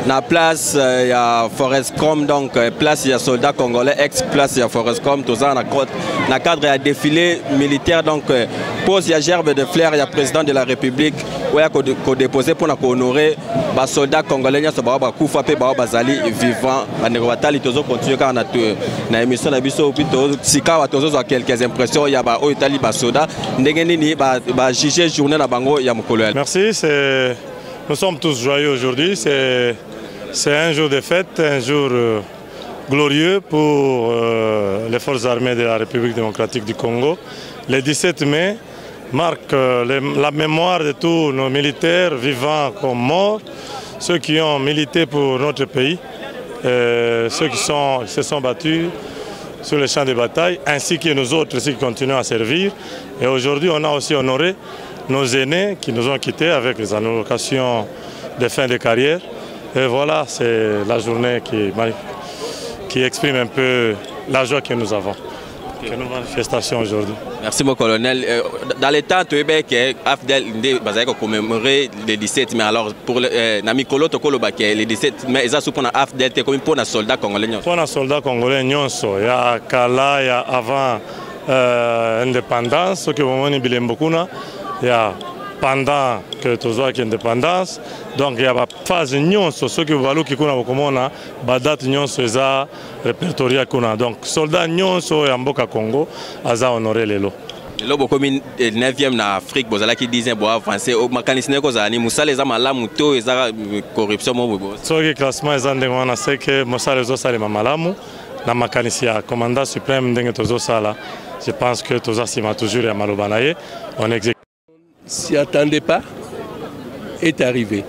Na place il y a Forescom, donc place il y a soldats congolais, ex-place il y a Forescom, tout ça na cadre à défilé militaire, donc pose il y a gerbe de fleurs, il y a président de la République où il y a déposé pour honorer les soldats congolais, il y a Koufa pe bazali vivant, on toujours continuer quand on a émission na biso plutôt sika wa toujours quelques impressions il y a ba Italie ba soldats ndengeni ba juger journée na bango ya mukolo. Merci, nous sommes tous joyeux aujourd'hui, c'est un jour de fête, un jour glorieux pour les forces armées de la République démocratique du Congo. Le 17 mai marque la mémoire de tous nos militaires vivants comme morts, ceux qui ont milité pour notre pays, ceux qui se sont battus sur les champs de bataille, ainsi que nous autres qui continuons à servir. Et aujourd'hui, on a aussi honoré nos aînés qui nous ont quittés avec les allocations de fin de carrière. Et voilà, c'est la journée qui exprime un peu la joie que nous avons. Que nos manifestations aujourd'hui. Merci mon colonel. Dans les temps, tu es que AFDEL a commémoré le 17 mai. Alors pour Nami Kolo Tokolo le 17 mai, ils ont pour AFDEL comme pour les soldats congolais. Pour les soldats congolais, il y a Kala, il y a avant l'indépendance, ce que vous avez dit beaucoup. Il y a pendant que tu as l'indépendance, donc il y a une phase nyons, ce que vous avez dit, la date nyons est répertoriée. Donc soldats nyons et Mboka Congo, ils ont honoré les lots. Le beaucoup 9e en Afrique, vous avez dit qu'ils ont avancé, au mécanisme que vous Moussa les amala muto et la corruption. Ce qui est classement, c'est que Moussa les a salé mamalamu, la mécanicien, commandant suprême de Tozosala. Je pense que Tozasima toujours et Malobanaye, on exécute. S'y attendait pas, est arrivé.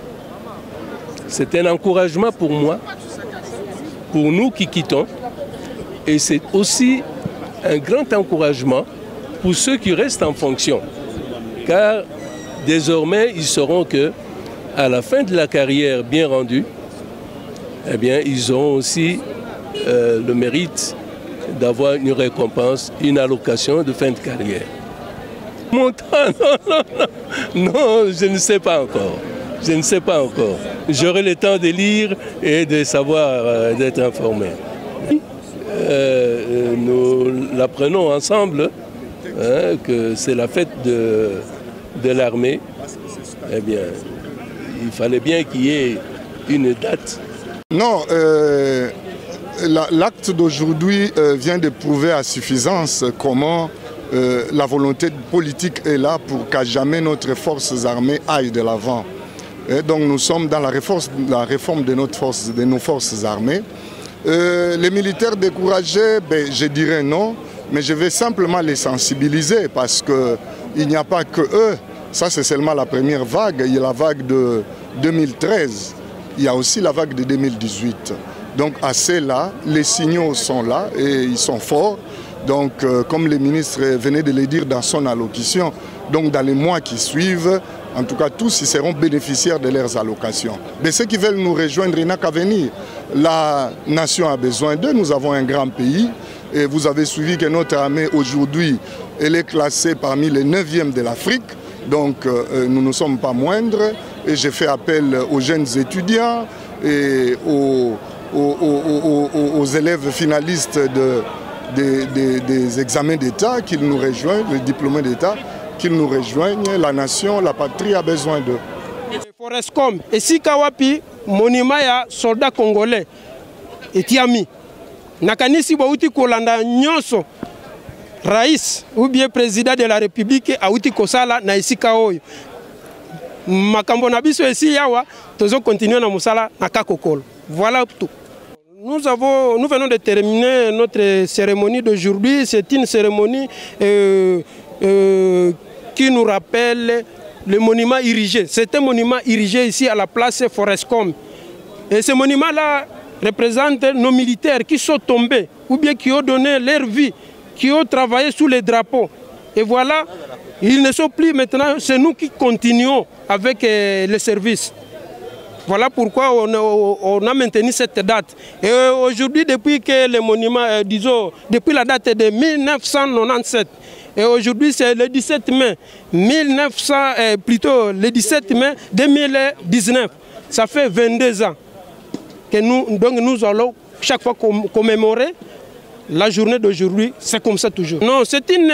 C'est un encouragement pour moi, pour nous qui quittons, et c'est aussi un grand encouragement pour ceux qui restent en fonction. Car désormais, ils sauront que à la fin de la carrière bien rendue, eh bien, ils auront aussi le mérite d'avoir une récompense, une allocation de fin de carrière. Montant, non, je ne sais pas encore. Je ne sais pas encore. J'aurai le temps de lire et de savoir, d'être informé. Nous l'apprenons ensemble, hein, que c'est la fête de l'armée. Eh bien, il fallait bien qu'il y ait une date. Non, l'acte d'aujourd'hui vient de prouver à suffisance comment la volonté politique est là pour qu'à jamais notre forces armées aillent de l'avant. Donc nous sommes dans la réforme de nos forces armées. Les militaires découragés, ben, je dirais non, mais je vais simplement les sensibiliser parce qu'il n'y a pas que eux. Ça c'est seulement la première vague. Il y a la vague de 2013, il y a aussi la vague de 2018. Donc à ceux-là, les signaux sont là et ils sont forts. Donc, comme le ministre venait de le dire dans son allocution, donc dans les mois qui suivent, en tout cas tous ils seront bénéficiaires de leurs allocations. Mais ceux qui veulent nous rejoindre, il n'y a qu'à venir. La nation a besoin d'eux, nous avons un grand pays. Et vous avez suivi que notre armée aujourd'hui, elle est classée parmi les 9e de l'Afrique. Donc nous ne sommes pas moindres. Et j'ai fait appel aux jeunes étudiants et aux élèves finalistes des examens d'État qu'ils nous rejoignent, les diplômés d'État qu'ils nous rejoignent. La nation, la patrie a besoin d'eux. Forescom, et si Kawapi, monument ya soldats congolais, et Tiami, Nakanisi Bauti Kolanda Nyonso, Raïs, ou bien président de la République, Aouti Kosala, Naïsika Oyo. Makambo Nabiso et si Yawa, toujours continuer dans Moussala, Nakakokol. Voilà tout. Nous venons de terminer notre cérémonie d'aujourd'hui. C'est une cérémonie qui nous rappelle le monument érigé. C'est un monument érigé ici à la place Forescom. Et ce monument-là représente nos militaires qui sont tombés ou bien qui ont donné leur vie, qui ont travaillé sous les drapeaux. Et voilà, ils ne sont plus maintenant, c'est nous qui continuons avec le service. Voilà pourquoi on a maintenu cette date. Et aujourd'hui, depuis que le monument, disons, depuis la date de 1997, et aujourd'hui c'est le 17 mai, plutôt le 17 mai 2019. Ça fait 22 ans que nous allons chaque fois commémorer la journée d'aujourd'hui. C'est comme ça toujours. Non, c'est une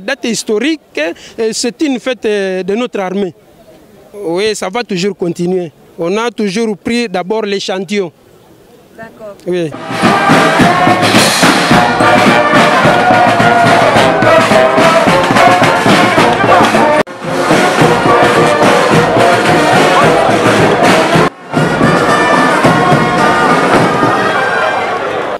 date historique, c'est une fête de notre armée. Oui, ça va toujours continuer. On a toujours pris d'abord l'échantillon. D'accord. Oui.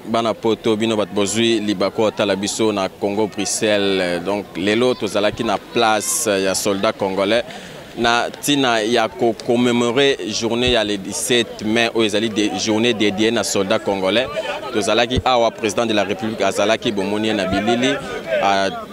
Bana poto bino bat bozui libako talabiso na Congo Bruxelles. Donc lelo tozalaki na place ya soldats congolais na tina ya commémorer journée ya le 17 mai aux journée dédiée na soldats congolais. Tozalaki awa président de la République azalaki bomoni na bilili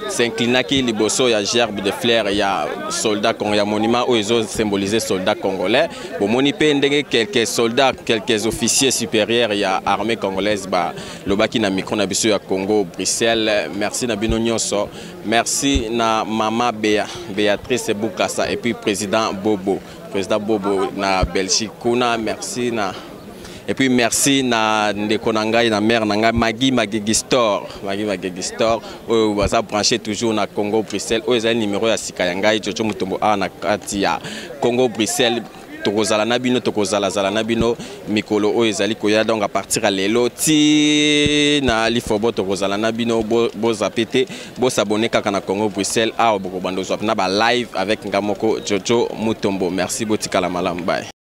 s'inclinaki liboso ya gerbe de fleurs ya soldats congolais, ya monument où ils ont symbolisé soldats congolais. Bomoni pe ndenge quelques soldats, quelques officiers supérieurs ya armée congolaise ba lobaki na micro na biso ya Congo Bruxelles. Merci na bino nyonso. Merci na mama Béatrice Boukassa et puis président Bobo na Belgique kuna. Merci na et puis merci na ndeko na ngai na mère na ngai Magui Gistor oyo baza branché toujours na Congo Bruxelles oyo ezali numéro ya sika ya ngai Jojo Mutombo a na kati ya Congo Bruxelles. Tokozala na bino tokozala na bino mikolo oyo ezali koya. Donc à partir ya lelo ti na lifobo tokozala na bino bozapete bosabone kaka na Congo Bruxelles awa bokobanda ozwa na ba live avec ngamoko Jojo Mutombo. Merci botikala malamu bye.